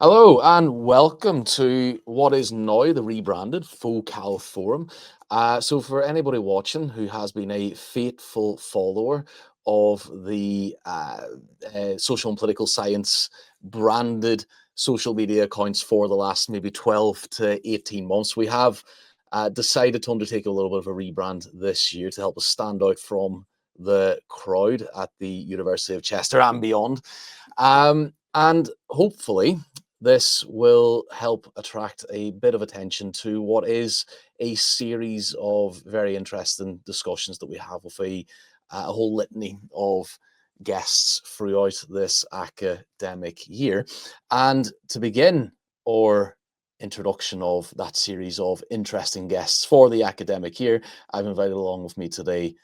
Hello and welcome to what is now the rebranded Focal Forum. So, for anybody watching who has been a faithful follower of the social and political science branded social media accounts for the last maybe 12 to 18 months, we have decided to undertake a little bit of a rebrand this year to help us stand out from the crowd at the University of Chester and beyond. And hopefully, this will help attract a bit of attention to what is a series of very interesting discussions that we have with a whole litany of guests throughout this academic year. And to begin our introduction of that series of interesting guests for the academic year, I've invited along with me today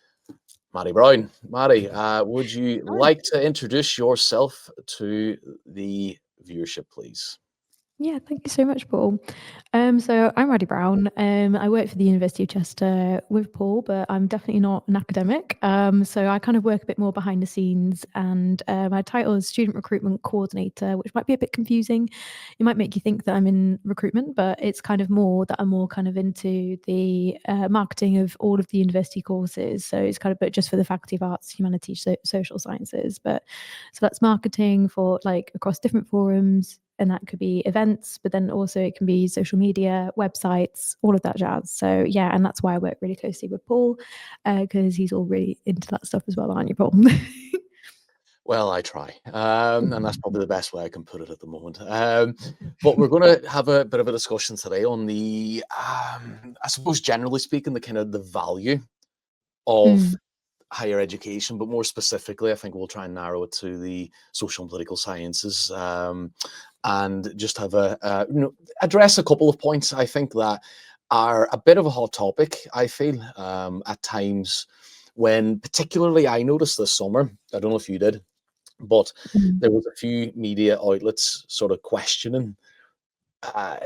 Maddy Brown. Maddy, would you Hi. like to introduce yourself to the viewership, please? Yeah, thank you so much, Paul. So I'm Maddy Brown. I work for the University of Chester with Paul, but I'm definitely not an academic. So I kind of work a bit more behind the scenes, and my title is Student Recruitment Coordinator, which might be a bit confusing. It might make you think that I'm in recruitment, but it's kind of more that I'm more kind of into the marketing of all of the university courses. So it's kind of, but just for the Faculty of Arts, Humanities, Social Sciences. But so that's marketing for like across different forums, and that could be events, but then also it can be social media, websites, all of that jazz. So yeah, and that's why I work really closely with Paul, because he's all really into that stuff as well, aren't you, Paul? Well, I try, and that's probably the best way I can put it at the moment. But we're going to have a bit of a discussion today on I suppose, generally speaking, the value of Mm, higher education, but more specifically, I think we'll try and narrow it to the social and political sciences, and just have address a couple of points I think that are a bit of a hot topic. I feel at times when, particularly, I noticed this summer. I don't know if you did, but mm, there was a few media outlets sort of questioning, uh,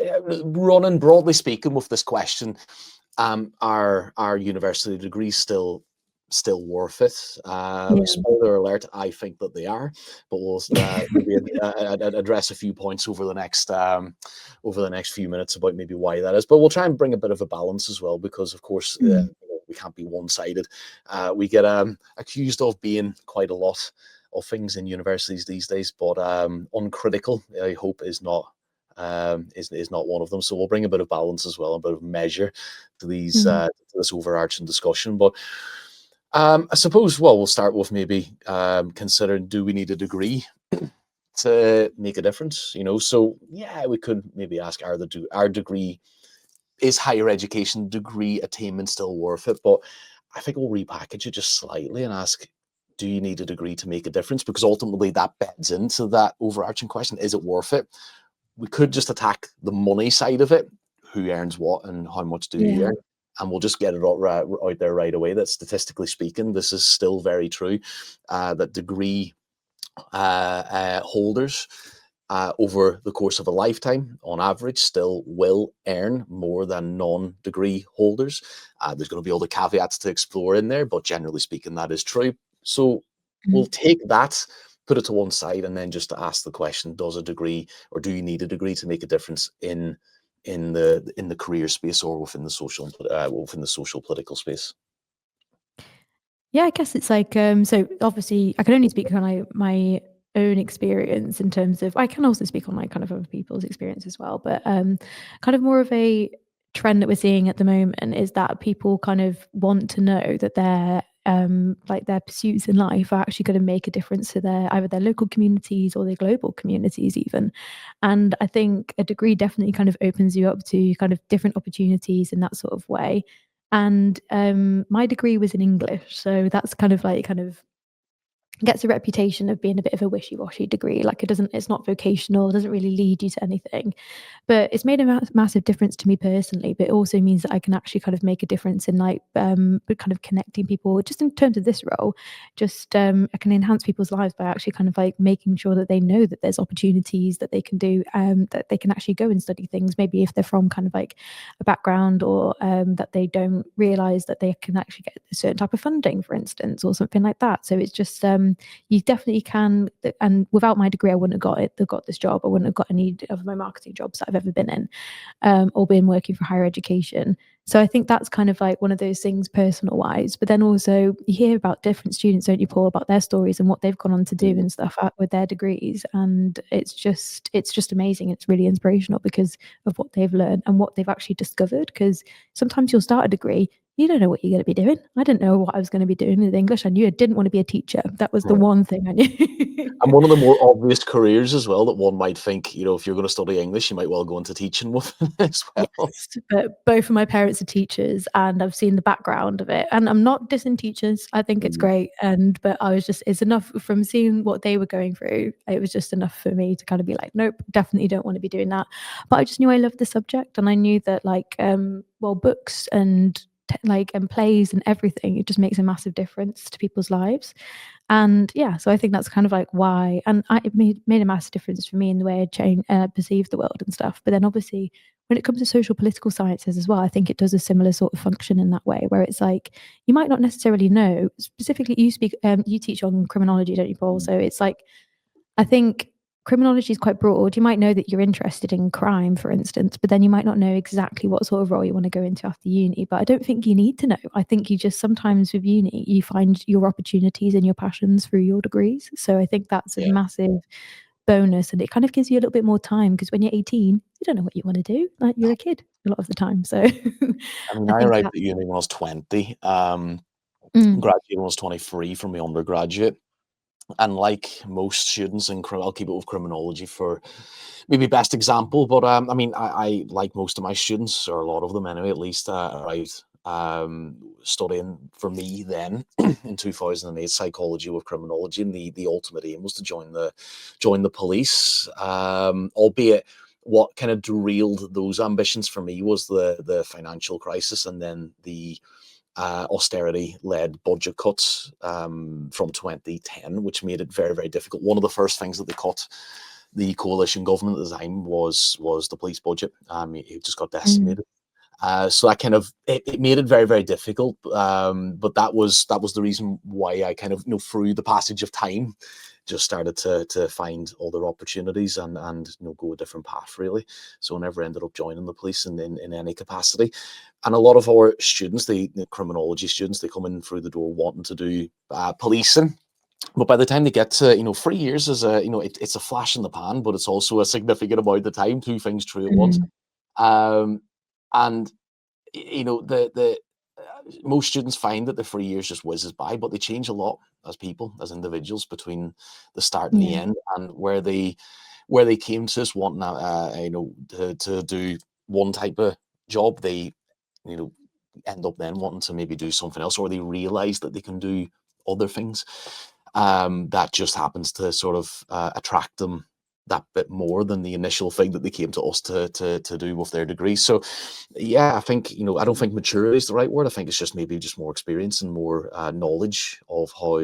running broadly speaking with this question: are university degrees still worth it? yeah. Spoiler alert, I think that they are, but we'll maybe address a few points over the next few minutes about maybe why that is. But we'll try and bring a bit of a balance as well, because of course Mm, we can't be one-sided. We get accused of being quite a lot of things in universities these days, but uncritical, I hope, is not one of them. So we'll bring a bit of balance as well, a bit of measure to mm, to this overarching discussion. But I suppose, well, we'll start with maybe considering, do we need a degree to make a difference? So yeah, we could maybe ask, our degree, is higher education degree attainment still worth it? But I think we'll repackage it just slightly and ask, do you need a degree to make a difference? Because ultimately that beds into that overarching question: is it worth it? We could just attack the money side of it. Who earns what and how much do you yeah. earn? And we'll just get it out there right away that, statistically speaking, this is still very true, that degree holders, over the course of a lifetime, on average, still will earn more than non-degree holders. There's going to be all the caveats to explore in there, but generally speaking, that is true. So we'll Mm. take that, put it to one side, and then just to ask the question: does a degree, or do you need a degree to make a difference in the career space, or within the social political space? Yeah, I guess it's like so obviously I can only speak on my own experience in terms of I can also speak on like kind of other people's experience as well, but kind of more of a trend that we're seeing at the moment is that people kind of want to know that their like their pursuits in life are actually going to make a difference to their either their local communities or their global communities even. And I think a degree definitely kind of opens you up to kind of different opportunities in that sort of way. And my degree was in English, so that's kind of gets a reputation of being a bit of a wishy-washy degree. Like it's not vocational, it doesn't really lead you to anything. But it's made a massive difference to me personally. But it also means that I can actually kind of make a difference in like but kind of connecting people. Just in terms of this role, just I can enhance people's lives by actually kind of like making sure that they know that there's opportunities that they can do, that they can actually go and study things. Maybe if they're from kind of like a background or that they don't realize that they can actually get a certain type of funding, for instance, or something like that. So it's just you definitely can. And without my degree, I wouldn't have got this job. I wouldn't have got any of my marketing jobs that I've ever been in, or been working for higher education. So I think that's kind of like one of those things personal wise. But then also you hear about different students, don't you, Paul, about their stories and what they've gone on to do and stuff with their degrees. And it's just amazing. It's really inspirational because of what they've learned and what they've actually discovered. Because sometimes you'll start a degree, you don't know what you're going to be doing. I didn't know what I was going to be doing with English. I knew I didn't want to be a teacher. That was the Right. one thing I knew. And one of the more obvious careers as well that one might think, if you're going to study English, you might well go into teaching with as well. Yes, but both of my parents are teachers, and I've seen the background of it. And I'm not dissing teachers. I think it's Mm. great. But it's enough from seeing what they were going through. It was just enough for me to kind of be like, nope, definitely don't want to be doing that. But I just knew I loved the subject, and I knew that books and and plays and everything, it just makes a massive difference to people's lives. And yeah, so I think that's kind of like why, and it made a massive difference for me in the way I perceive the world and stuff. But then obviously, when it comes to social political sciences as well, I think it does a similar sort of function in that way, where it's like you might not necessarily know specifically. You teach on criminology, don't you, Paul? So it's like I think criminology is quite broad. You might know that you're interested in crime, for instance, but then you might not know exactly what sort of role you want to go into after uni. But I don't think you need to know. I think you just sometimes with uni, you find your opportunities and your passions through your degrees. So I think that's a Yeah. massive bonus, and it kind of gives you a little bit more time because when you're 18, you don't know what you want to do. Like you're a kid a lot of the time. So I mean, I I think arrived that. at uni when I was 20, Mm, graduated when I was 23 from my undergraduate. And like most students in I'll keep it with criminology for maybe best example, but I mean, I like most of my students, or a lot of them anyway, at least, arrived studying for me then in 2008 psychology with criminology, and the ultimate aim was to join the police. Albeit, what kind of derailed those ambitions for me was the financial crisis, and then the austerity-led budget cuts from 2010, which made it very, very difficult. One of the first things that they cut, the coalition government at the time, was the police budget. It just got mm, decimated. So that kind of it made it very, very difficult. But that was the reason why I kind of, through the passage of time, just started to find other opportunities and go a different path really. So I never ended up joining the police in any capacity. And a lot of our students, the criminology students, they come in through the door wanting to do policing. But by the time they get to 3 years, is it's a flash in the pan, but it's also a significant amount of time. Two things true at once. mm, Um, and the most students find that the 3 years just whizzes by, but they change a lot as people, as individuals, between the start and the yeah. end. And where they came to us wanting to do one type of job, they you know end up then wanting to maybe do something else, or they realize that they can do other things that just happens to sort of attract them that bit more than the initial thing that they came to us to do with their degree. So yeah, I think I don't think maturity is the right word. I think it's just maybe just more experience and more knowledge of how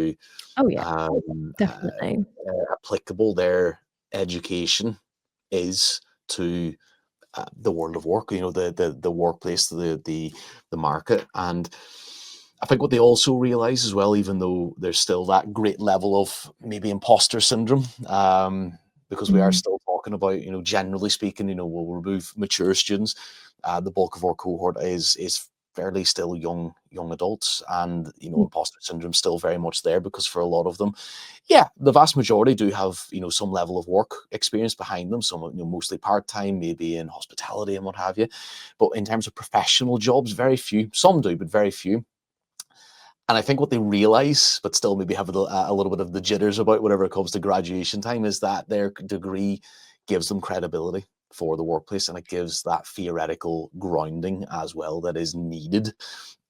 Oh yeah, um, uh, definitely. applicable their education is to the world of work. The workplace, the market. And I think what they also realize as well, even though there's still that great level of maybe imposter syndrome, because we are Mm, still talking about, generally speaking, we'll remove mature students. The bulk of our cohort is fairly still young adults, and mm, imposter syndrome still very much there, because for a lot of them, yeah, the vast majority do have some level of work experience behind them. Some mostly part time, maybe in hospitality and what have you. But in terms of professional jobs, very few. Some do, but very few. And I think what they realize, but still maybe have a little bit of the jitters about whenever it comes to graduation time, is that their degree gives them credibility for the workplace, and it gives that theoretical grounding as well that is needed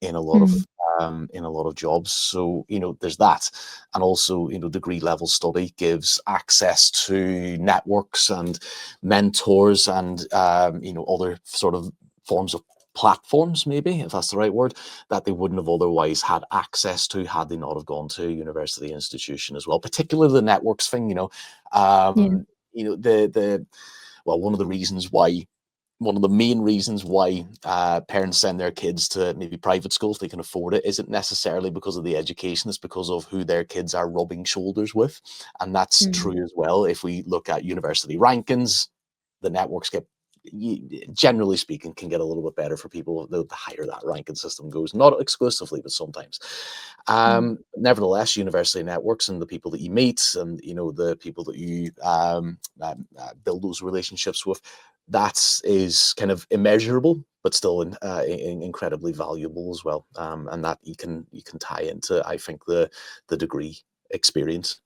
in a lot of mm, jobs. So there's that, and also degree level study gives access to networks and mentors and other sort of forms of platforms, maybe, if that's the right word, that they wouldn't have otherwise had access to had they not have gone to a university institution as well. Particularly the networks thing, yeah. the well, one of the reasons why one of the main reasons why parents send their kids to maybe private schools, they can afford it, isn't necessarily because of the education, it's because of who their kids are rubbing shoulders with. And that's Mm. true as well. If we look at university rankings, the networks get, generally speaking, can get a little bit better for people the higher that ranking system goes. Not exclusively, but sometimes. Mm. Nevertheless, university networks and the people that you meet, and the people that you build those relationships with, that is kind of immeasurable, but still incredibly valuable as well. And that you can tie into, I think, the degree experience.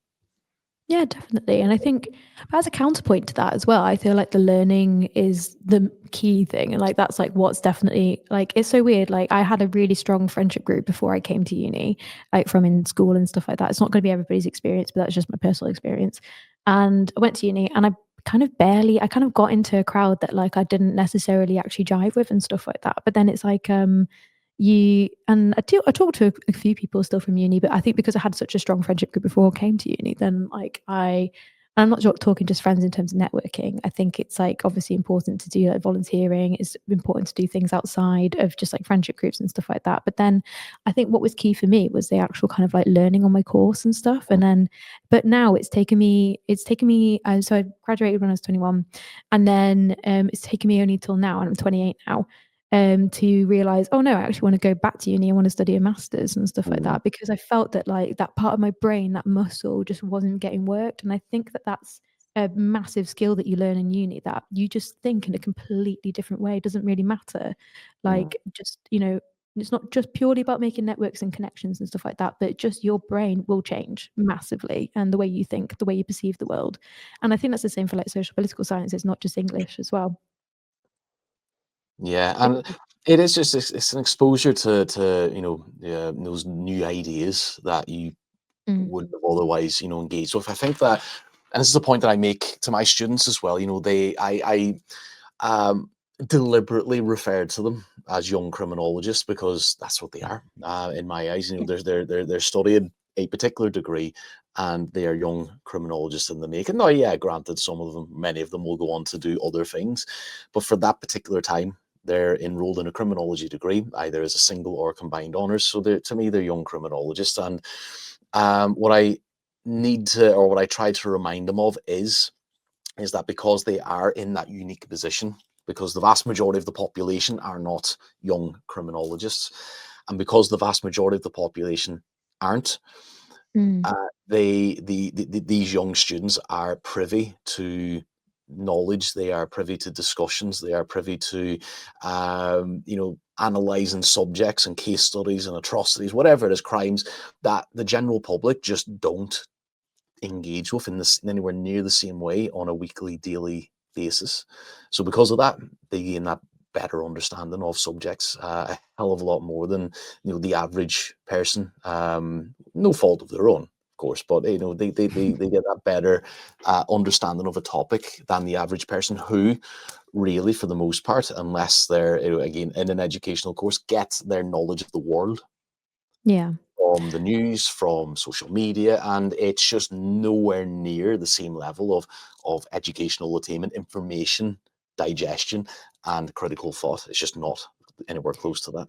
Yeah, definitely. And I think as a counterpoint to that as well, I feel like the learning is the key thing. And like that's like what's definitely like it's so weird. Like I had a really strong friendship group before I came to uni, like from in school and stuff like that. It's not going to be everybody's experience, but that's just my personal experience. And I went to uni and I kind of got into a crowd that like I didn't necessarily actually jive with and stuff like that. But then it's like you and I talked to a few people still from uni, but I think because I had such a strong friendship group before I came to uni, then like I'm not talking just friends in terms of networking. I think it's like obviously important to do like volunteering. It's important to do things outside of just like friendship groups and stuff like that. But then I think what was key for me was the actual kind of like learning on my course and stuff. And then, but now so I graduated when I was 21, and then it's taken me only till now, and I'm 28 now, to realize, oh no, I actually want to go back to uni. I want to study a master's and stuff like Mm, that because I felt that like that part of my brain, that muscle, just wasn't getting worked. And I think that that's a massive skill that you learn in uni, that you just think in a completely different way. It doesn't really matter. mm. Like just, it's not just purely about making networks and connections and stuff like that, but just your brain will change massively and the way you think, the way you perceive the world. And I think that's the same for like social political science. It's not just English as well. Yeah, and it is just it's an exposure to those new ideas that you Mm, wouldn't have otherwise engaged with. I think that, and this is a point that I make to my students as well. I deliberately refer to them as young criminologists because that's what they are in my eyes. yeah. They're studying a particular degree, and they are young criminologists in the making. Now, yeah, granted, many of them will go on to do other things, but for that particular time, they're enrolled in a criminology degree, either as a single or combined honors. So to me, they're young criminologists, and what I need to, or what I try to remind them of is that because they are in that unique position, because the vast majority of the population are not young criminologists, and because the vast majority of the population aren't, Mm. uh, these young students are privy to knowledge, they are privy to discussions, they are privy to analyzing subjects and case studies and atrocities, whatever it is, crimes that the general public just don't engage with in anywhere near the same way on a weekly, daily basis. So because of that, they gain that better understanding of subjects a hell of a lot more than the average person. No fault of their own, of course, but they get that better understanding of a topic than the average person who really, for the most part, unless they're again in an educational course, get their knowledge of the world Yeah. from the news, from social media, and it's just nowhere near the same level of educational attainment, information digestion, and critical thought. It's just not anywhere close to that.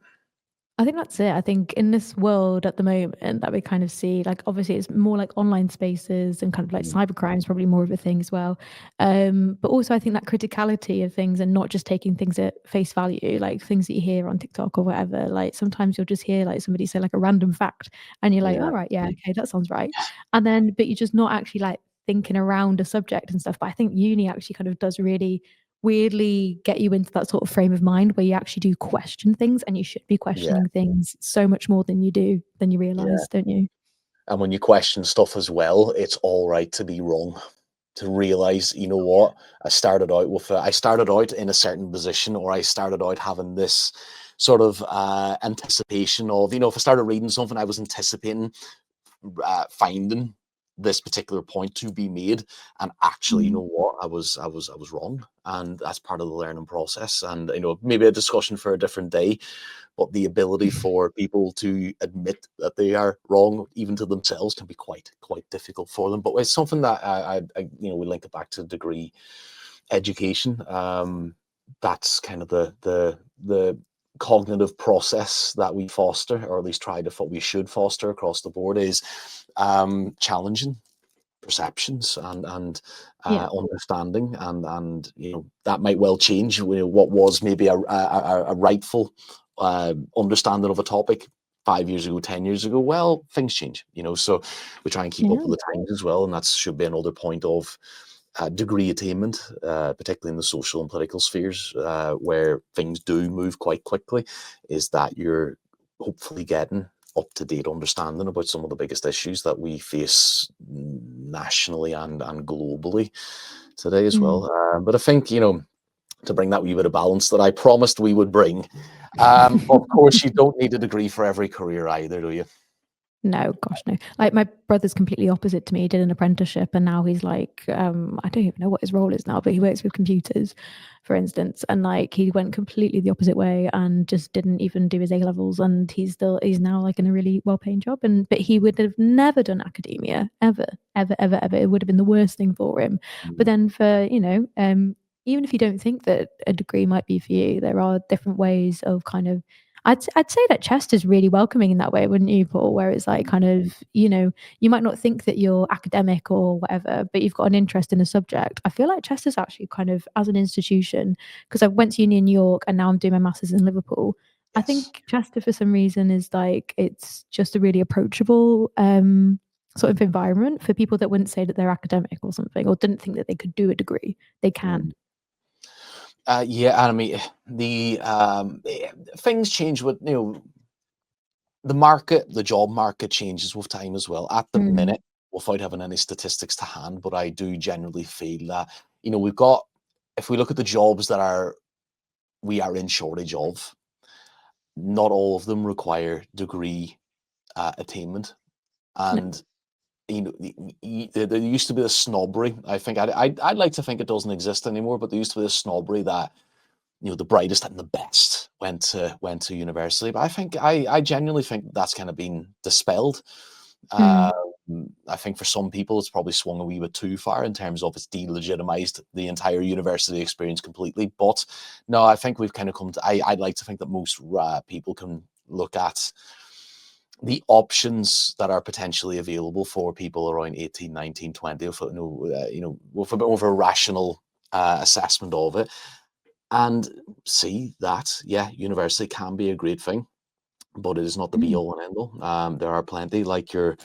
I think that's it. I think in this world at the moment that we kind of see, like obviously it's more like online spaces and kind of like Mm, cybercrime is probably more of a thing as well. But also I think that criticality of things and not just taking things at face value, like things that you hear on TikTok or whatever. Like sometimes you'll just hear like somebody say like a random fact and you're like, yeah, all right, yeah, okay, that sounds right. And then but you're just not actually like thinking around a subject and stuff. But I think uni actually kind of does really weirdly get you into that sort of frame of mind where you actually do question things and you should be yeah, questioning things so much more than you yeah. realize, don't you? And when you question stuff as well, it's all right to be wrong. To realize, what, I started out in a certain position, or I started out having this sort of anticipation of, if I started reading something, I was anticipating finding this particular point to be made, and actually, Mm. what, I was wrong, and that's part of the learning process. And maybe a discussion for a different day, but the ability for people to admit that they are wrong, even to themselves, can be quite difficult for them. But it's something that we link it back to degree education. that's kind of the cognitive process that we foster, or at least try to we should foster across the board, is challenging perceptions and Yeah. understanding, and that might well change. What was maybe a rightful understanding of a topic 5 years ago, 10 years ago. Well, things change, so we try and keep up Yeah. with the times as well, and that should be another point of degree attainment, particularly in the social and political spheres, where things do move quite quickly, is that you're hopefully getting up-to-date understanding about some of the biggest issues that we face nationally and globally today as Mm. well. But I think, to bring that wee bit of balance that I promised we would bring, of course, you don't need a degree for every career either, do you? No, gosh, no. Like my brother's completely opposite to me. He did an apprenticeship and now he's like, I don't even know what his role is now, but he works with computers, for instance. And like he went completely the opposite way and just didn't even do his A levels. And he's now like in a really well-paying job. But he would have never done academia, ever, ever, ever, ever. It would have been the worst thing for him. But then even if you don't think that a degree might be for you, there are different ways of kind of I'd say that Chester's really welcoming in that way, wouldn't you, Paul? Where it's like kind of, you might not think that you're academic or whatever, but you've got an interest in a subject. I feel like Chester's actually kind of, as an institution, because I went to uni in New York and now I'm doing my masters in Liverpool. I Yes. think Chester, for some reason, is like it's just a really approachable sort of environment for people that wouldn't say that they're academic or something, or didn't think that they could do a degree. They can. Mm. Yeah, and I mean things change with the job market changes with time as well. At the Mm, minute, without having any statistics to hand, but I do generally feel that if we look at the jobs that we are in shortage of, not all of them require degree attainment, no. and there used to be a snobbery. I think I'd like to think it doesn't exist anymore, but there used to be a snobbery that the brightest and the best went to university. But I genuinely think that's kind of been dispelled. Mm, I think for some people it's probably swung a wee bit too far in terms of it's delegitimized the entire university experience completely. But no, I think we've kind of come to. I'd like to think that most people can look at the options that are potentially available for people around 18, 19, 20, with a bit more of a rational assessment of it, and see that, yeah, university can be a great thing, but it is not the be mm, all and end all. There are plenty, like your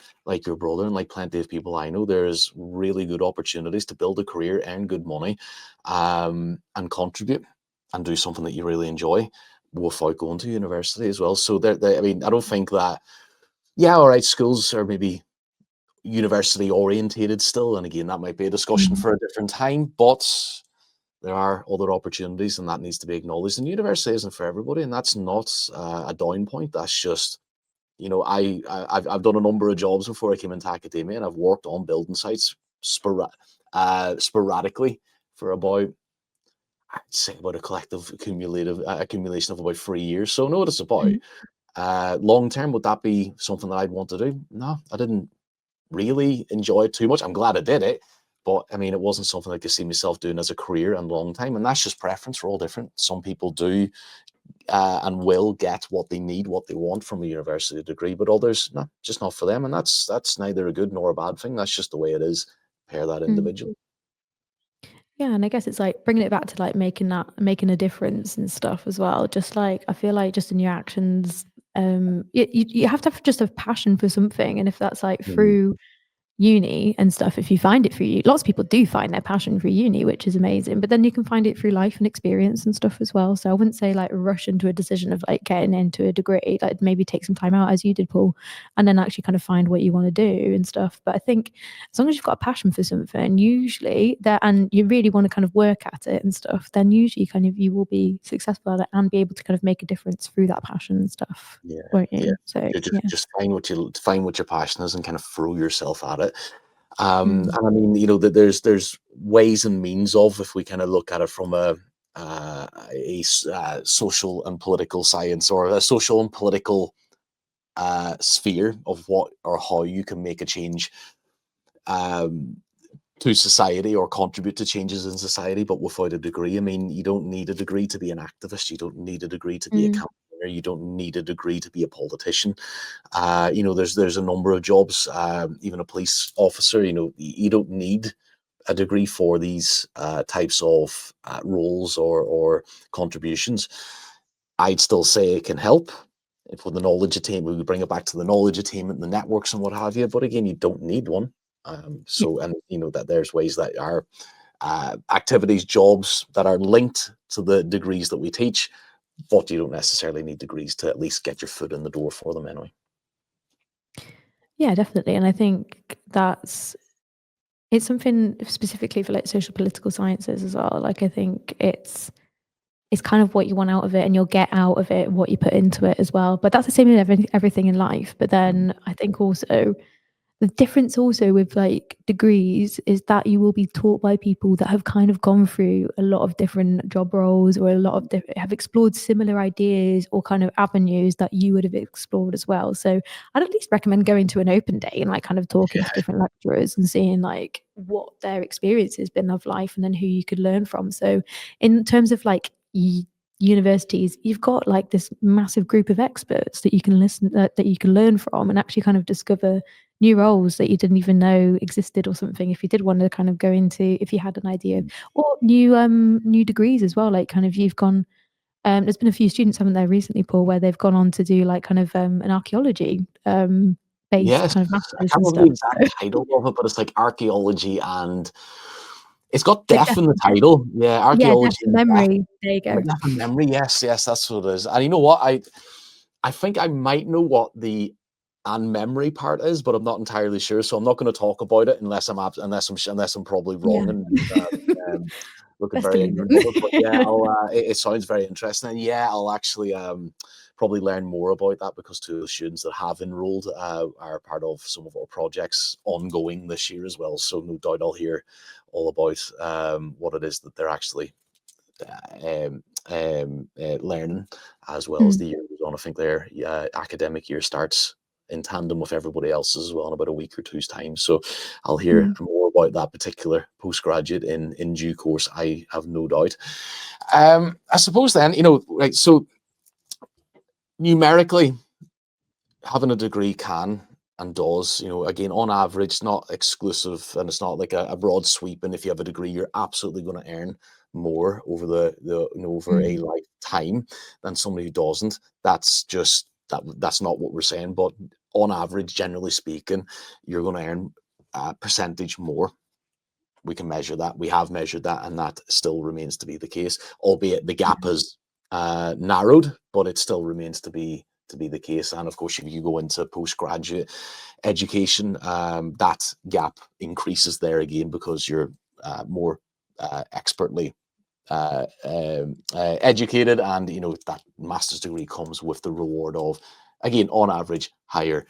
brother and like plenty of people I know, there's really good opportunities to build a career, earn good money, and contribute and do something that you really enjoy without going to university as well. So I mean, I don't think that, yeah, all right, schools are maybe university orientated still, and again, that might be a discussion mm, for a different time, but there are other opportunities, and that needs to be acknowledged. And university isn't for everybody, and that's not a down point. That's just, I've done a number of jobs before I came into academia, and I've worked on building sites sporadically for about, I'd say, about a collective accumulation of about 3 years. So I know what it's about. mm, Long term, would that be something that I'd want to do? No, I didn't really enjoy it too much. I'm glad I did it, but I mean, it wasn't something I could see myself doing as a career and long time. And that's just preference. We're all different. Some people do and will get what they need, what they want from a university degree, but others, no, just not for them. And that's neither a good nor a bad thing. That's just the way it is. Pair that mm. individual. Yeah, and I guess it's like bringing it back to like making a difference and stuff as well. Just like I feel like just in your actions, you have to just have passion for something, and if that's like Mm. through uni and stuff, if you find it through you, lots of people do find their passion through uni, which is amazing, but then you can find it through life and experience and stuff as well. So I wouldn't say like rush into a decision of like getting into a degree, like maybe take some time out as you did, Paul, and then actually kind of find what you want to do and stuff. But I think as long as you've got a passion for something, usually that, and you really want to kind of work at it and stuff, then usually kind of you will be successful at it and be able to kind of make a difference through that passion and stuff, Yeah, won't yeah. you? So Just yeah. just find what your passion is and kind of throw yourself at it. Mm, And I mean, that there's ways and means of, if we kind of look at it from a social and political science, or a social and political sphere of what or how you can make a change. Um, to society or contribute to changes in society, but without a degree. I mean, you don't need a degree to be an activist. You don't need a degree to be a Mm. campaigner. You don't need a degree to be a politician. You know, there's a number of jobs, even a police officer. You know, you don't need a degree for these types of roles or contributions. I'd still say it can help if with the knowledge attainment, we bring it back to the knowledge attainment, the networks and what have you. But again, you don't need one. Yeah. So, and you know that there's ways that are activities, jobs that are linked to the degrees that we teach, but you don't necessarily need degrees to at least get your foot in the door for them anyway. Yeah, definitely. And I think it's something specifically for like social political sciences as well. Like I think it's kind of what you want out of it and you'll get out of it what you put into it as well. But that's the same in everything in life. But then I think also the difference also with like degrees is that you will be taught by people that have kind of gone through a lot of different job roles or a lot of have explored similar ideas or kind of avenues that you would have explored as well. So I'd at least recommend going to an open day and like kind of talking to different lecturers and seeing like what their experience has been of life and then who you could learn from. So in terms of like universities, you've got like this massive group of experts that you can that you can learn from and actually kind of discover new roles that you didn't even know existed or something if you did want to kind of go into if you had an idea or new degrees as well like kind of you've gone there's been a few students haven't there recently Paul where they've gone on to do like kind of an archaeology based Yes, kind of I masters can't and remember the stuff exact so title of it, but it's like archaeology and it's got like death in the title. Yeah, yeah death archaeology and and death. memory there you Oh, go death and memory. Yes, yes, that's what it is. And you know what? I think I might know what the and memory part is, but I'm not entirely sure. So I'm not going to talk about it unless unless I'm probably yeah wrong and um, looking best to very leave ignorant of it. But yeah, it it sounds very interesting. And yeah, I'll actually probably learn more about that because two of the students that have enrolled are part of some of our projects ongoing this year as well. So no doubt I'll hear all about what it is that they're actually learning as well as Mm, the year goes on. I think their academic year starts in tandem with everybody else's as well in about a week or two's time. So I'll hear mm, more about that particular postgraduate in due course. I have no doubt. I suppose then, you know, right. So numerically, having a degree can and does, you know, again, on average, not exclusive and it's not like a broad sweep. And if you have a degree, you're absolutely going to earn more over the you know, over a mm, lifetime than somebody who doesn't. That's just that's not what we're saying. But on average, generally speaking, you're going to earn a percentage more. We can measure that. We have measured that, and that still remains to be the case, albeit the gap has narrowed, but it still remains to be the case. And of course, if you go into postgraduate education, that gap increases there again because you're more expertly educated, and you know that master's degree comes with the reward of, again, on average, higher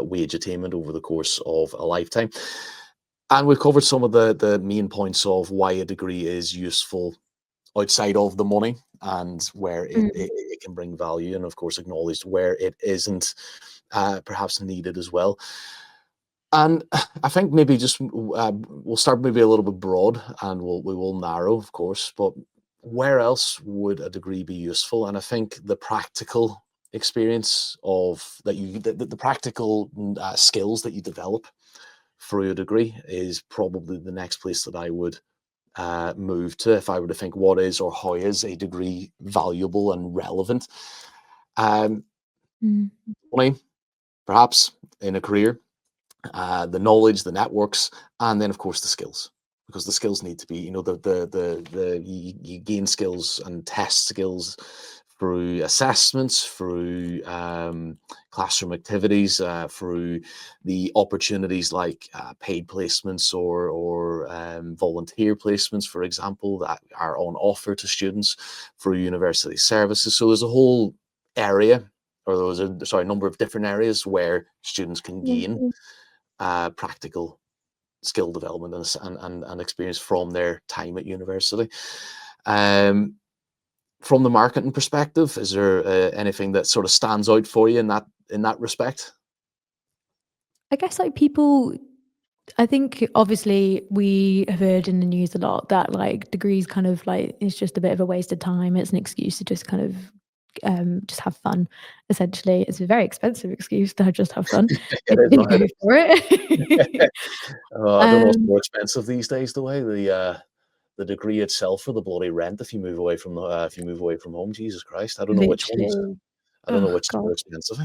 wage attainment over the course of a lifetime. And we've covered some of the main points of why a degree is useful outside of the money and where mm. it can bring value, and of course acknowledged where it isn't perhaps needed as well. And I think maybe just we'll start maybe a little bit broad, and we will narrow, of course. But where else would a degree be useful? And I think the practical experience of that the practical skills that you develop through a degree is probably the next place that I would move to if I were to think what is or how is a degree valuable and relevant. Um, Mm. Money, perhaps in a career, the knowledge, the networks, and then of course the skills. Because the skills need to be, you know, you gain skills and test skills through assessments, through classroom activities, through the opportunities like paid placements or volunteer placements, for example, that are on offer to students through university services. So there's a whole area, or there's a number of different areas where students can Yeah. gain practical skill development and experience from their time at university. Um, from the marketing perspective, is there anything that sort of stands out for you in that respect? I guess like people I think obviously we have heard in the news a lot that like degrees kind of like it's just a bit of a waste of time. It's an excuse to just kind of just have fun. Essentially, it's a very expensive excuse to just have fun. It People is didn't not. go It for it. I don't know what's um, more expensive these days, the degree itself or the bloody rent if you move away from if you move away from home. Jesus Christ, Literally. I don't know Oh which is God. more expensive.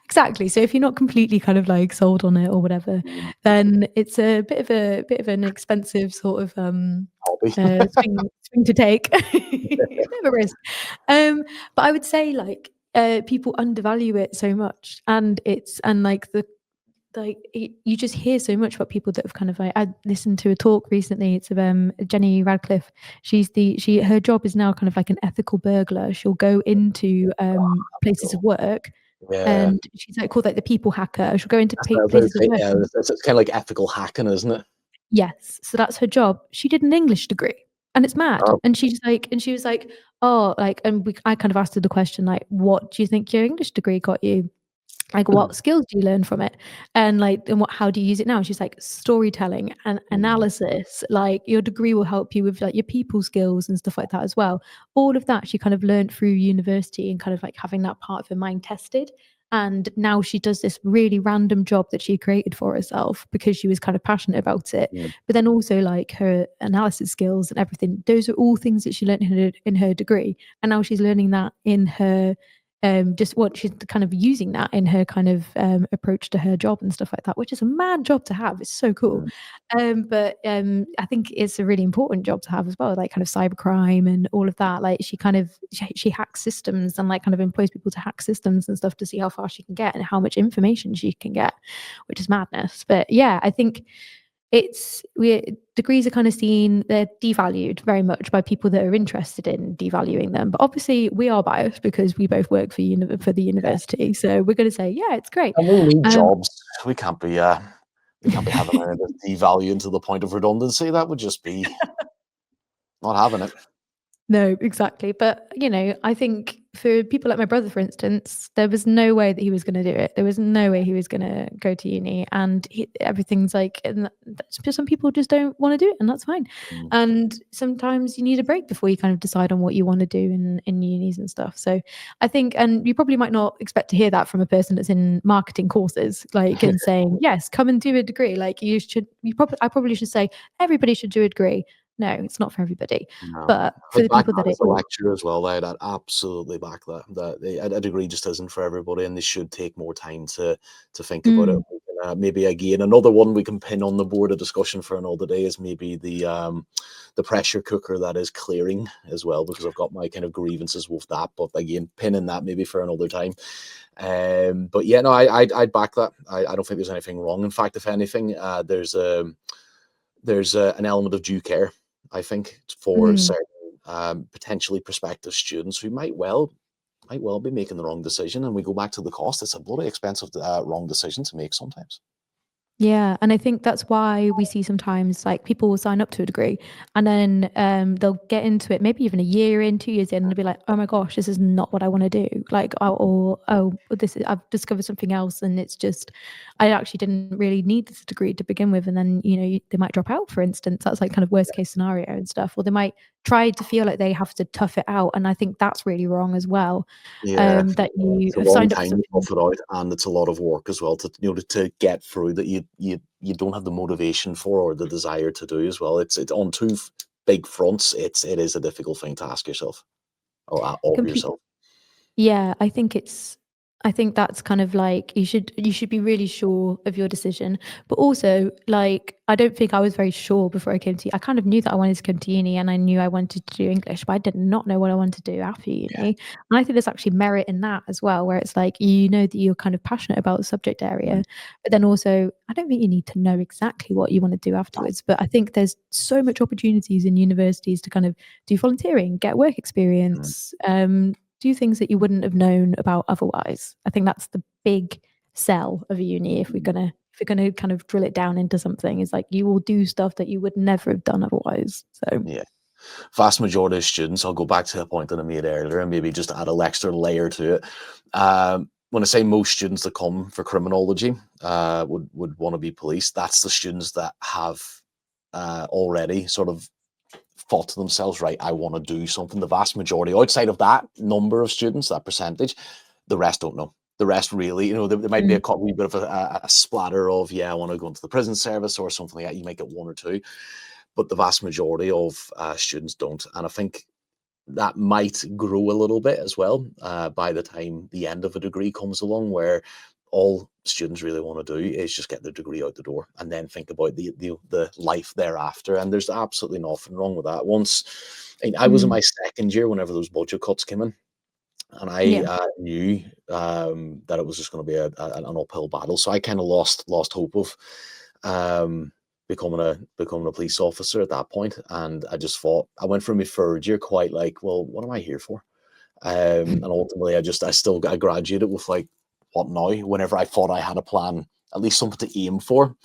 Exactly. So if you're not completely kind of like sold on it or whatever, Mm, then it's a bit of an expensive sort of hobby. swing to take. Bit of a risk. But I would say like people undervalue it so much, and like you just hear so much about people that have kind of like I listened to a talk recently. It's of Jenny Radcliffe. Her job is now kind of like an ethical burglar. She'll go into places of work, Yeah, and she's like called like the people hacker. She'll go into that's what I was gonna places of say. work. Yeah, And, it's kind of like ethical hacking, isn't it? yes, so that's her job. She did an English degree, and it's mad. Oh, And she was like, oh, like, I kind of asked her the question like, what do you think your English degree got you? Like, what skills do you learn from it? And like, and how do you use it now? And she's like, storytelling and mm, analysis. Like, your degree will help you with like your people skills and stuff like that as well. All of that she kind of learned through university and kind of like having that part of her mind tested. And now she does this really random job that she created for herself because she was kind of passionate about it. mm, But then also like her analysis skills and everything, those are all things that she learned in her degree. And now she's learning that in her just what she's kind of using that in her kind of approach to her job and stuff like that, which is a mad job to have. It's so cool. mm, But I think it's a really important job to have as well, like kind of cybercrime and all of that. Like she hacks systems and like kind of employs people to hack systems and stuff to see how far she can get and how much information she can get, which is madness. But yeah, I think degrees are kind of seen, they're devalued very much by people that are interested in devaluing them. But obviously we are biased because we both work for the yeah. university, so we're going to say yeah, it's great. And we need um jobs. We can't be we can't be having it devaluing to the point of redundancy. That would just be not having it. No, exactly. But, I think for people like my brother, for instance, there was no way that he was going to do it. There was no way he was going to go to uni. And everything's like, some people just don't want to do it, and that's fine. Mm, And sometimes you need a break before you kind of decide on what you want to do in unis and stuff. So I think, and you probably might not expect to hear that from a person that's in marketing courses, like, and saying, yes, come and do a degree. Like, I probably should say, everybody should do a degree. No, it's not for everybody. no. But for I'd the back people that that it as a is. lecturer as well. I'd absolutely back that. A degree just isn't for everybody, and they should take more time to think about it. Mm, We can, maybe again another one we can pin on the board of discussion for another day is maybe the pressure cooker that is clearing as well, because I've got my kind of grievances with that. But again, pinning that maybe for another time. But yeah, no, I'd back that. I don't think there's anything wrong. In fact, if anything, there's an element of due care, I think, for mm. certain potentially prospective students who might well be making the wrong decision. And we go back to the cost; it's a bloody expensive wrong decision to make sometimes. Yeah, and I think that's why we see sometimes like people will sign up to a degree and then they'll get into it maybe even a year in, 2 years in, and they'll be like, oh my gosh, this is not what I want to do. Like, or oh, I've discovered something else, and it's just I actually didn't really need this degree to begin with. And then they might drop out, for instance. That's like kind of worst case scenario and stuff. Or they might try to feel like they have to tough it out, and I think that's really wrong as well. Yeah, That you it's a have long signed up for time to something. tough it out, and it's a lot of work as well to to get through that you don't have the motivation for or the desire to do as well. It's on two big fronts. It is a difficult thing to ask yourself or of Complete. yourself. Yeah, I think that's kind of like you should be really sure of your decision. But also, like, I don't think I was very sure before I came to I kind of knew that I wanted to come to uni and I knew I wanted to do English, but I did not know what I wanted to do after Yeah. uni. And I think there's actually merit in that as well, where it's like you know that you're kind of passionate about the subject Mm, area, but then also I don't think you need to know exactly what you want to do no, afterwards. But I think there's so much opportunities in universities to kind of do volunteering, get work mm, experience, do things that you wouldn't have known about otherwise. I think that's the big sell of a uni mm, if we're gonna kind of drill it down into something, is like you will do stuff that you would never have done otherwise. So yeah. Vast majority of students, I'll go back to a point that I made earlier and maybe just add a extra layer to it. when I say most students that come for criminology would want to be police, that's the students that have already sort of thought to themselves, right, I want to do something. The vast majority, outside of that number of students, that percentage, the rest don't know. The rest really, there might be a wee bit of a splatter of, yeah, I want to go into the prison service or something like that. You might get one or two, but the vast majority of students don't. And I think that might grow a little bit as well by the time the end of a degree comes along, where all students really want to do is just get their degree out the door and then think about the life thereafter. And there's absolutely nothing wrong with that. I was in my second year whenever those budget cuts came in, and I Yeah. knew that it was just going to be an uphill battle. So I kind of lost hope of um, becoming a police officer at that point. And I just thought, I went from my third year quite like, well, what am I here for? And ultimately, I graduated with like, what now? Whenever I thought I had a plan, at least something to aim for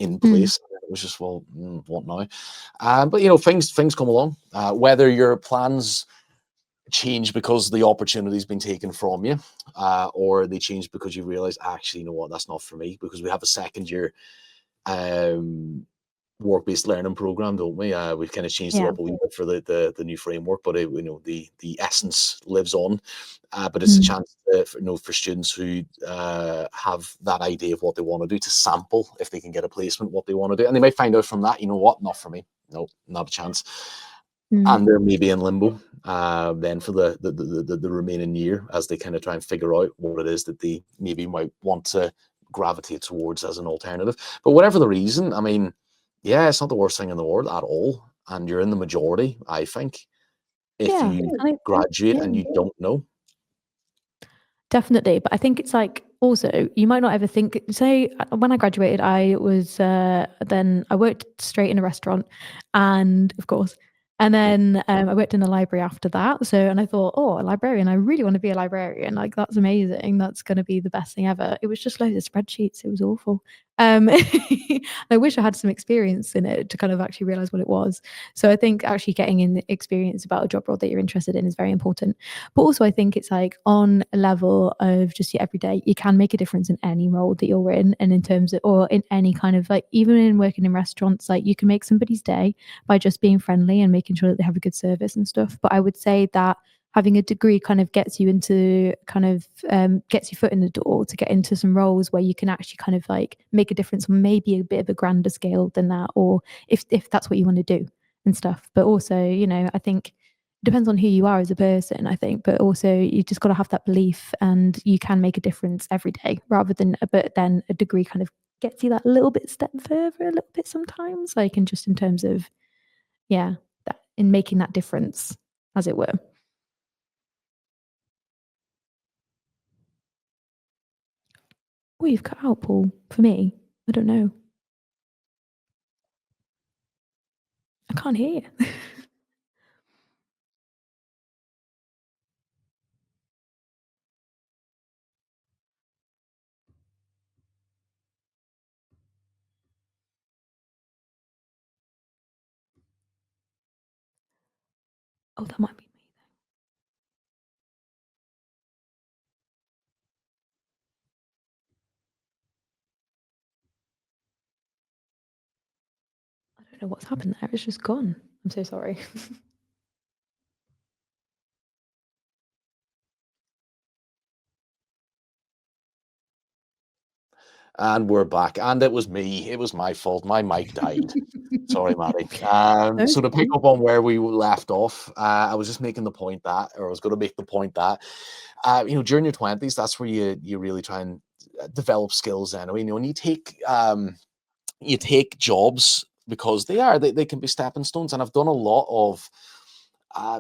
in place. It was just, well, what now? But things come along. Whether your plans change because the opportunity's been taken from you, or they change because you realize, actually, you know what, that's not for me. Because we have a second year work-based learning program, don't we? We've kind of changed it Yeah. up a wee bit for the new framework, but the essence lives on. But it's a chance for students who have that idea of what they want to do, to sample, if they can get a placement, what they want to do, and they might find out from that, you know what, not for me, no, not a chance. And they're maybe in limbo then for the remaining year, as they kind of try and figure out what it is that they maybe might want to gravitate towards as an alternative. But whatever the reason, I mean, yeah, it's not the worst thing in the world at all. And you're in the majority, I think, if Yeah. you And graduate yeah. and you don't know. Definitely, but I think it's like also you might not ever think. Say when I graduated, I was then I worked straight in a restaurant, and of course, and then I worked in a library after that. So and I thought, oh, a librarian, I really want to be a librarian. Like that's amazing. That's going to be the best thing ever. It was just loads of spreadsheets. It was awful. I wish I had some experience in it to kind of actually realize what it was. So I think actually getting in experience about a job role that you're interested in is very important. But also, I think it's like on a level of just your everyday, you can make a difference in any role that you're in, and in terms of, or in any kind of like, even in working in restaurants, like you can make somebody's day by just being friendly and making sure that they have a good service and stuff. But I would say that having a degree kind of gets you into kind of gets your foot in the door to get into some roles where you can actually kind of like make a difference on maybe a bit of a grander scale than that, or if that's what you want to do and stuff. But also, I think depends on who you are as a person, I think, but also you just got to have that belief and you can make a difference every day rather than, but then a degree kind of gets you that little bit step further, a little bit sometimes, like, and just in terms of, yeah, that in making that difference, as it were. Oh, you've cut out, Paul, for me. I don't know. I can't hear you. Oh, that might be me. I don't know what's happened there. It's just gone. I'm so sorry. And we're back. And it was me. It was my fault. My mic died. Sorry, Maddie. No, So to pick up on where we left off, I was just making the point that, or I was going to make the point that, during your 20s, that's where you really try and develop skills anyway. And you take jobs because they can be stepping stones. And I've done a lot of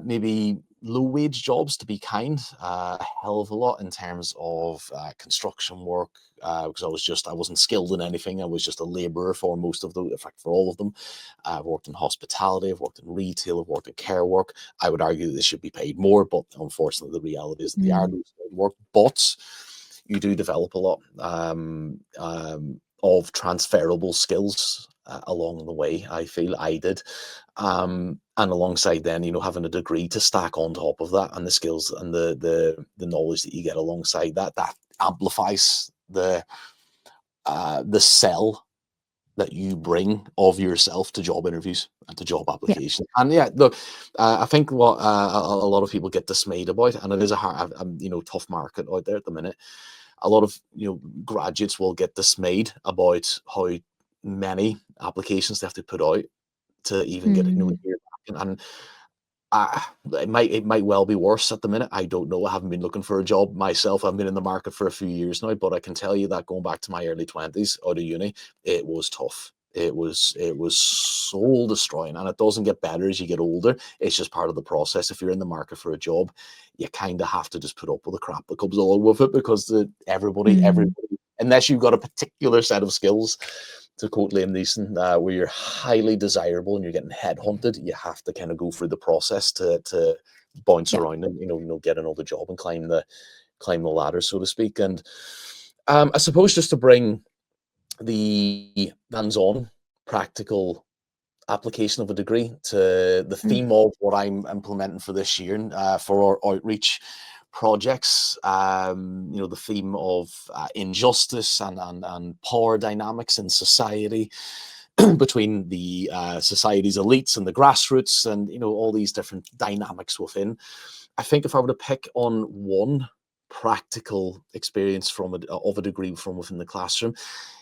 maybe low wage jobs, to be kind, a hell of a lot in terms of construction work, because I wasn't skilled in anything. I was just a laborer for most of them, in fact for all of them. I've worked in hospitality, I've worked in retail, I've worked in care work. I would argue that they should be paid more, but unfortunately the reality is that they are losing work. But you do develop a lot of transferable skills along the way. I feel I did. And alongside then, having a degree to stack on top of that, and the skills and the knowledge that you get alongside that, that amplifies the sell that you bring of yourself to job interviews and to job Yeah. applications. And yeah, look, I think what a lot of people get dismayed about, and it is a hard, tough market out there at the minute. A lot of graduates will get dismayed about how many applications they have to put out to even get Mm. hear back. And it might well be worse at the minute. I don't know. I haven't been looking for a job myself. I've been in the market for a few years now, but I can tell you that going back to my early 20s out of uni, it was tough. It was soul destroying, and it doesn't get better as you get older. It's just part of the process. If you're in the market for a job, you kind of have to just put up with the crap that comes along with it, because everybody, Mm. unless you've got a particular set of skills, to quote Liam Neeson, where you're highly desirable and you're getting headhunted, you have to kind of go through the process to bounce Yeah. around and get another job and climb the ladder, so to speak. And I suppose just to bring the hands-on practical application of a degree to the Mm. theme of what I'm implementing for this year, for our outreach projects. The theme of injustice and power dynamics in society between the society's elites and the grassroots, and all these different dynamics within. I think if I were to pick on one practical experience of a degree from within the classroom,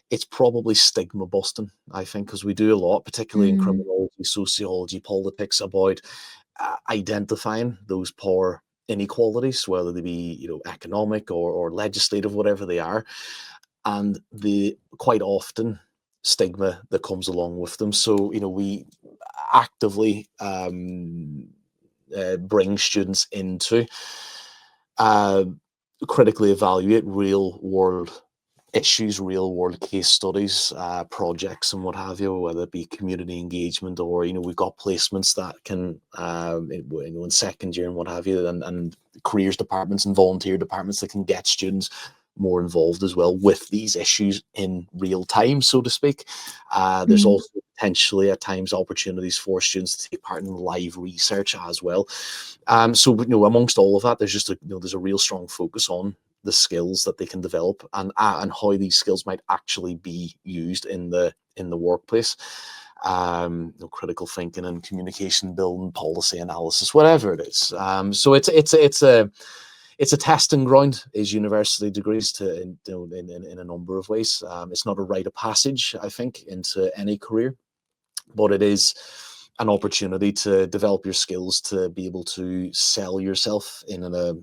it's probably stigma busting. I think, because we do a lot, particularly in Mm. criminology, sociology, politics, about identifying those power inequalities, whether they be economic or legislative, whatever they are, and the quite often stigma that comes along with them. So we actively bring students into uh, critically evaluate real world issues, real world case studies, projects, and what have you, whether it be community engagement, or we've got placements that can in second year and what have you, and careers departments and volunteer departments that can get students more involved as well with these issues in real time, so to speak. There's Mm. also potentially at times opportunities for students to take part in live research as well. So amongst all of that, there's just there's a real strong focus on the skills that they can develop, and how these skills might actually be used in the workplace. Critical thinking and communication building, policy analysis, whatever it is. So it's a testing ground, is university degrees, in a number of ways. It's not a rite of passage, I think, into any career, but it is an opportunity to develop your skills to be able to sell yourself in a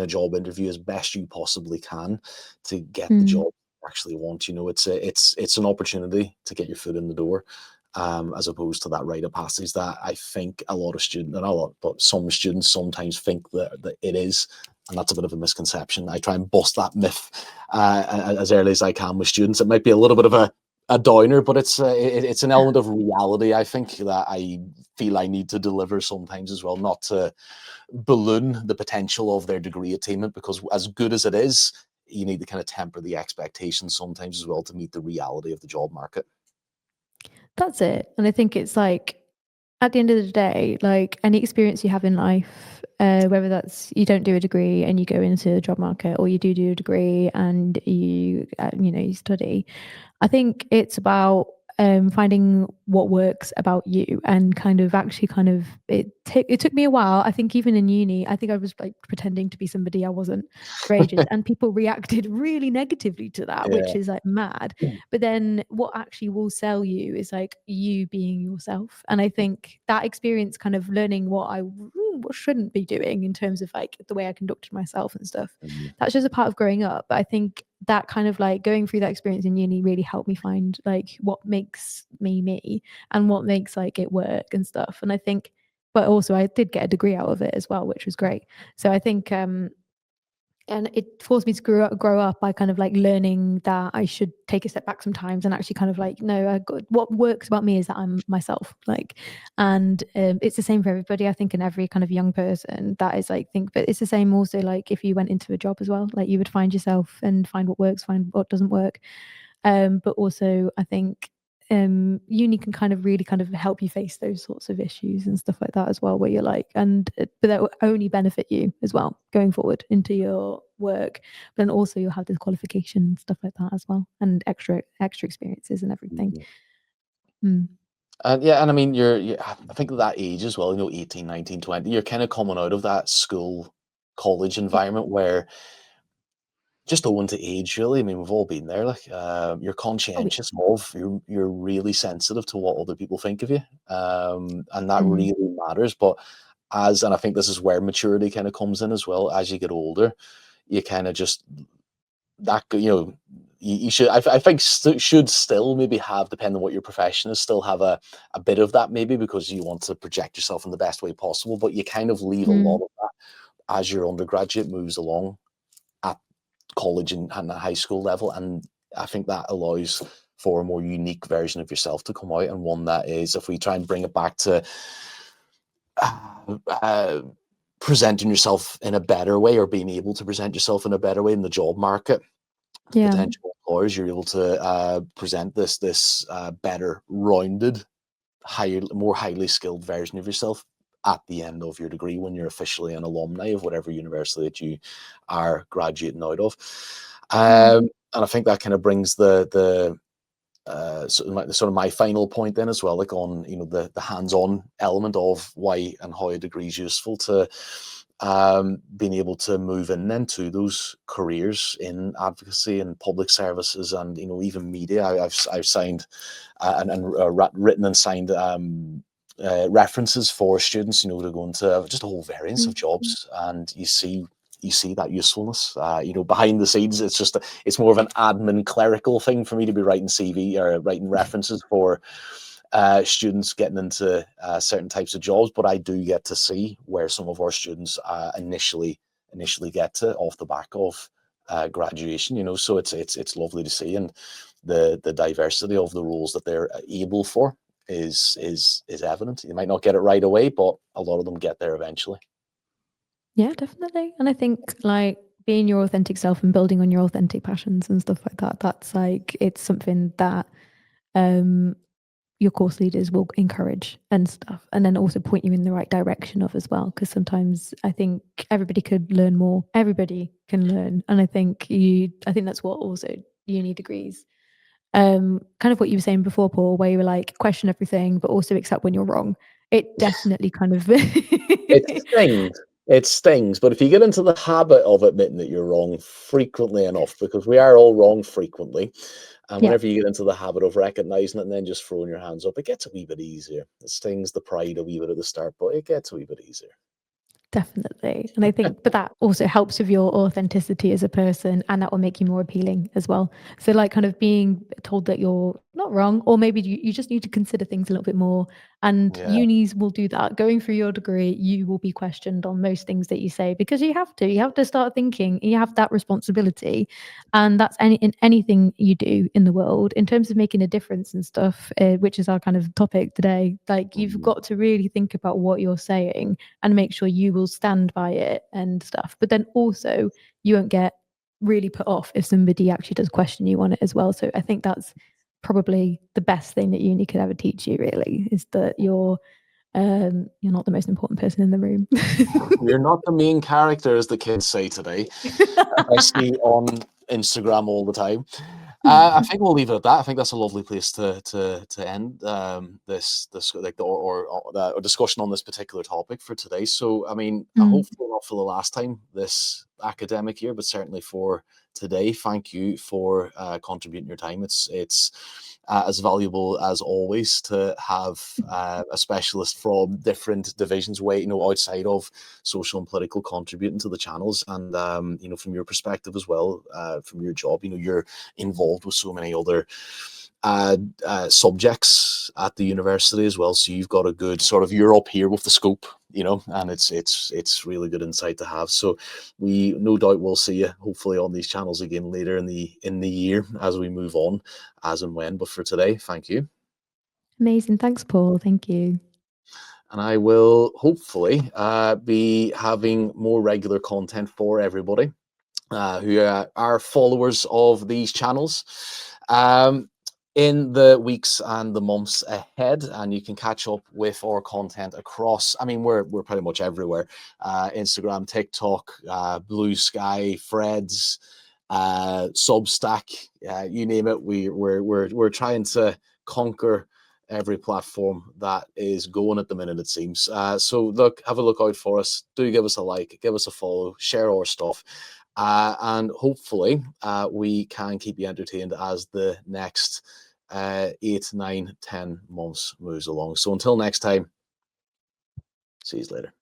job interview as best you possibly can to get the Mm. job you actually want. It's an opportunity to get your foot in the door, as opposed to that rite of passage that I think a lot of students, not a lot, but some students sometimes think that it is. And that's a bit of a misconception. I try and bust that myth as early as I can with students. It might be a little bit of a downer, but it's an element of reality, I think, that I feel I need to deliver sometimes as well, not to balloon the potential of their degree attainment, because as good as it is, you need to kind of temper the expectations sometimes as well to meet the reality of the job market. That's it. And I think it's like, at the end of the day, like any experience you have in life, whether that's you don't do a degree and you go into the job market, or you do a degree and you study, I think it's about finding what works about you, and it took me a while. I think even in uni, I think I was like pretending to be somebody I wasn't for ages, and people reacted really negatively to that, Yeah. which is like mad. But then what actually will sell you is like you being yourself. And I think that experience, kind of learning what shouldn't be doing in terms of like the way I conducted myself and stuff, Mhm. that's just a part of growing up. But I think that kind of like going through that experience in uni really helped me find like what makes me and what makes like it work and stuff. And I think, but also I did get a degree out of it as well, which was great. So I think and it forced me to grow up by kind of like learning that I should take a step back sometimes and actually kind of like, no, what works about me is that I'm myself. Like, and it's the same for everybody. I think in every kind of young person that is like think, but it's the same also like if you went into a job as well, like you would find yourself and find what works, find what doesn't work. But also I think uni can kind of really kind of help you face those sorts of issues and stuff like that as well, where you're like, but that will only benefit you as well going forward into your work. But then also you'll have this qualification and stuff like that as well, and extra experiences and everything. Mm. And yeah, and I mean, I think at that age as well, 18, 19, 20, you're kind of coming out of that school, college Yeah. environment where just owing to age, really. I mean, we've all been there. Like, you're Oh, conscientious of, you're really sensitive to what other people think of you, and that mm. really matters. But and I think this is where maturity kind of comes in as well. As you get older, you kind of just you should. I think should still maybe have, depending on what your profession is, still have a bit of that maybe because you want to project yourself in the best way possible. But you kind of leave a lot Mm. of that as your undergraduate moves along at college and at high school level, and I think that allows for a more unique version of yourself to come out, and one that is, if we try and bring it back to uh, presenting yourself in a better way, or being able to present yourself in a better way in the job market to Yeah. potential employers, you're able to present this better rounded, more highly skilled version of yourself at the end of your degree, when you're officially an alumni of whatever university that you are graduating out of. Mm. And I think that kind of brings sort of my final point then as well, like on the hands-on element of why and how a degree is useful to being able to move in then to those careers in advocacy and public services, and even media. I've signed written and signed references for students, to go into just a whole variance of Mm. jobs, and you see that usefulness. Behind the scenes, it's more of an admin clerical thing for me to be writing CV or writing references for students getting into certain types of jobs, but I do get to see where some of our students initially get to off the back of graduation. So it's lovely to see, and the diversity of the roles that they're able for is evident. You might not get it right away, but a lot of them get there eventually. Yeah, definitely. And I think like being your authentic self and building on your authentic passions and stuff like that, that's like it's something that um your course leaders will encourage and stuff, and then also point you in the right direction of as well, because sometimes I think everybody could learn more. Everybody can learn, and I think that's what also uni degrees, kind of what you were saying before, Paul, where you were like question everything but also accept when you're wrong. It definitely kind of It stings. It stings, but if you get into the habit of admitting that you're wrong frequently enough, because we are all wrong frequently, and yeah. whenever you get into the habit of recognizing it and then just throwing your hands up, it gets a wee bit easier. It stings the pride a wee bit at the start, but it gets a wee bit easier. Definitely. And I think, but that also helps with your authenticity as a person, and that will make you more appealing as well. So, like, kind of being told that you're not wrong, or maybe you just need to consider things a little bit more. And Yeah. unis will do that. Going through your degree, you will be questioned on most things that you say because you have to. You have to start thinking, you have that responsibility. And that's in anything you do in the world in terms of making a difference and stuff, which is our kind of topic today. Like, you've Mhm. got to really think about what you're saying and make sure you will stand by it and stuff. But then also, you won't get really put off if somebody actually does question you on it as well. So I think that's probably the best thing that uni could ever teach you, really, is that you're not the most important person in the room. You're not the main character, as the kids say today, as I see on Instagram all the time. I think we'll leave it at that. I think that's a lovely place to end this like or discussion on this particular topic for today. So, I mean, Mm. hopefully not for the last time this academic year, but certainly for today. Thank you for contributing your time. It's as valuable as always to have a specialist from different divisions, outside of social and political, contributing to the channels, and from your perspective as well, from your job, you're involved with so many other subjects at the university as well, so you've got a good sort of, you're up here with the scope, and it's really good insight to have. So we no doubt will see you hopefully on these channels again later in the year as we move on, as and when. But for today, thank you. Amazing. Thanks, Paul. Thank you. And I will hopefully be having more regular content for everybody who are followers of these channels. in the weeks and the months ahead, and you can catch up with our content across. I mean, we're pretty much everywhere: Instagram, TikTok, Blue Sky, Threads, Substack, you name it. We're trying to conquer every platform that is going at the minute, it seems. So look, have a look out for us. Do give us a like, give us a follow, share our stuff. And hopefully we can keep you entertained as the next 8, 9, 10 months moves along. So until next time, see you later.